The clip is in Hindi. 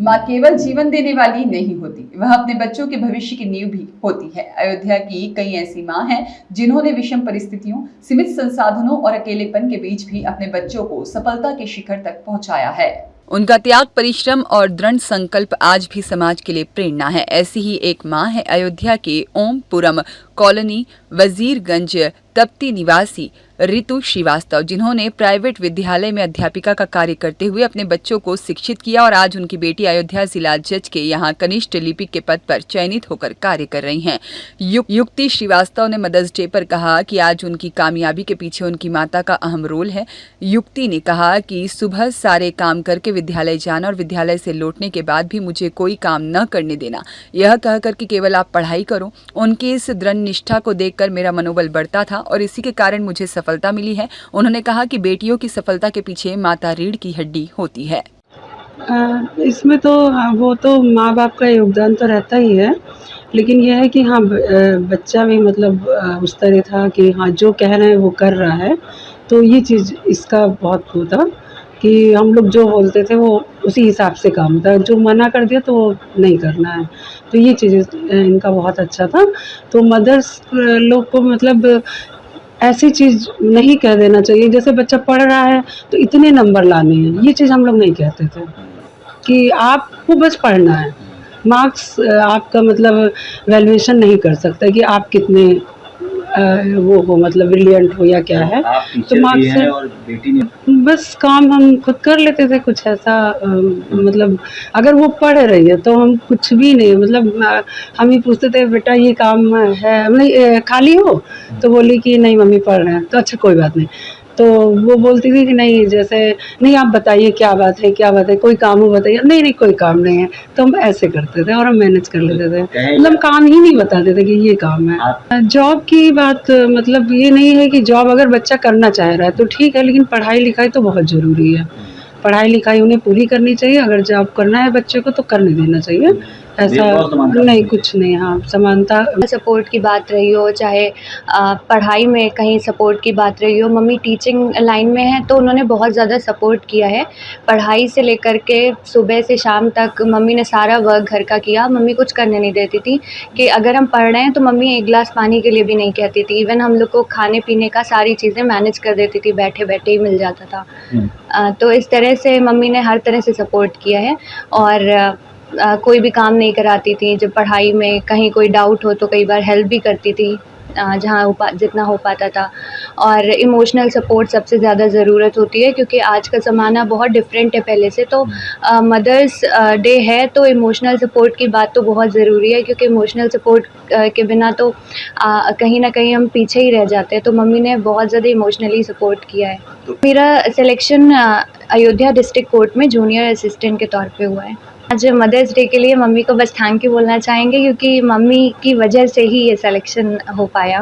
माँ केवल जीवन देने वाली नहीं होती, वह अपने बच्चों के भविष्य की नींव भी होती है। अयोध्या की कई ऐसी माँ हैं जिन्होंने विषम परिस्थितियों, सीमित संसाधनों और अकेलेपन के बीच भी अपने बच्चों को सफलता के शिखर तक पहुंचाया है। उनका त्याग, परिश्रम और दृढ़ संकल्प आज भी समाज के लिए प्रेरणा है। ऐसी ही एक मां है अयोध्या के ओमपुरम कॉलोनी वजीरगंज तप्ती निवासी ऋतु श्रीवास्तव, जिन्होंने प्राइवेट विद्यालय में अध्यापिका का कार्य करते हुए अपने बच्चों को शिक्षित किया और आज उनकी बेटी अयोध्या जिला जज के यहाँ कनिष्ठ लिपिक के पद पर चयनित होकर कार्य कर रही हैं। युक्ति श्रीवास्तव ने मदर्स डे पर कहा कि आज उनकी कामयाबी के पीछे उनकी माता का अहम रोल है। युक्ति ने कहा कि सुबह सारे काम करके विद्यालय जाना और विद्यालय से लौटने के बाद भी मुझे कोई काम न करने देना, यह कहकर कि केवल आप पढ़ाई करो। उनकी इस दृढ़ निष्ठा को देखकर मेरा मनोबल बढ़ता था और इसी के कारण मुझे सफलता मिली है। उन्होंने कहा कि बेटियों की सफलता के पीछे माता रीढ़ की हड्डी होती है। इसमें तो वो तो माँ बाप का योगदान तो रहता ही है, लेकिन यह है कि हाँ बच्चा भी मतलब उस तरह था कि हाँ जो कह रहे हैं वो कर रहा है, तो ये चीज़ इसका बहुत वो था कि हम लोग जो बोलते थे वो उसी हिसाब से काम था, जो मना कर दिया तो वो नहीं करना है, तो ये चीज़ इनका बहुत अच्छा था। तो मदर्स लोग को मतलब ऐसी चीज़ नहीं कह देना चाहिए, जैसे बच्चा पढ़ रहा है तो इतने नंबर लाने हैं, ये चीज़ हम लोग नहीं कहते थे कि आपको बस पढ़ना है। मार्क्स आपका मतलब वैल्यूएशन नहीं कर सकता कि आप कितने वो हो मतलब ब्रिलियंट हो या क्या है। तो मार्क्स से और बेटी ने बस काम हम खुद कर लेते थे, कुछ ऐसा मतलब अगर वो पढ़ रही है तो हम कुछ भी नहीं मतलब हम ही पूछते थे बेटा ये काम है नहीं खाली हो, तो बोली कि नहीं मम्मी पढ़ रहे हैं, तो अच्छा कोई बात नहीं। तो वो बोलती थी कि नहीं जैसे नहीं आप बताइए क्या बात है कोई काम हो बताइए, नहीं नहीं कोई काम नहीं है, तो हम ऐसे करते थे और हम मैनेज कर लेते थे, मतलब काम ही नहीं बताते थे कि ये काम है। जॉब की बात मतलब ये नहीं है कि जॉब अगर बच्चा करना चाह रहा है तो ठीक है, लेकिन पढ़ाई लिखाई तो बहुत ज़रूरी है। पढ़ाई लिखाई उन्हें पूरी करनी चाहिए, अगर जॉब करना है बच्चे को तो करने देना चाहिए, ऐसा नहीं कुछ नहीं। हाँ समानता सपोर्ट की बात रही हो, चाहे पढ़ाई में कहीं सपोर्ट की बात रही हो, मम्मी टीचिंग लाइन में है तो उन्होंने बहुत ज़्यादा सपोर्ट किया है। पढ़ाई से लेकर के सुबह से शाम तक मम्मी ने सारा वर्क घर का किया। मम्मी कुछ करने नहीं देती थी कि अगर हम पढ़ रहे हैं तो मम्मी एक गिलास पानी के लिए भी नहीं कहती थी। इवन हम लोग को खाने पीने का सारी चीज़ें मैनेज कर देती थी, बैठे बैठे ही मिल जाता था। तो इस तरह से मम्मी ने हर तरह से सपोर्ट किया है और कोई भी काम नहीं कराती थी। जब पढ़ाई में कहीं कोई डाउट हो तो कई बार हेल्प भी करती थी जहाँ जितना हो पाता था। और इमोशनल सपोर्ट सबसे ज़्यादा ज़रूरत होती है क्योंकि आज का ज़माना बहुत डिफरेंट है पहले से। तो मदर्स डे है तो इमोशनल सपोर्ट की बात तो बहुत ज़रूरी है, क्योंकि इमोशनल सपोर्ट के बिना तो कहीं ना कहीं हम पीछे ही रह जाते हैं। तो मम्मी ने बहुत ज़्यादा इमोशनली सपोर्ट किया है। मेरा सिलेक्शन अयोध्या डिस्ट्रिक्ट कोर्ट में जूनियर असिस्टेंट के तौर पे हुआ है। आज मदर्स डे के लिए मम्मी को बस थैंक यू बोलना चाहेंगे, क्योंकि मम्मी की वजह से ही ये सिलेक्शन हो पाया।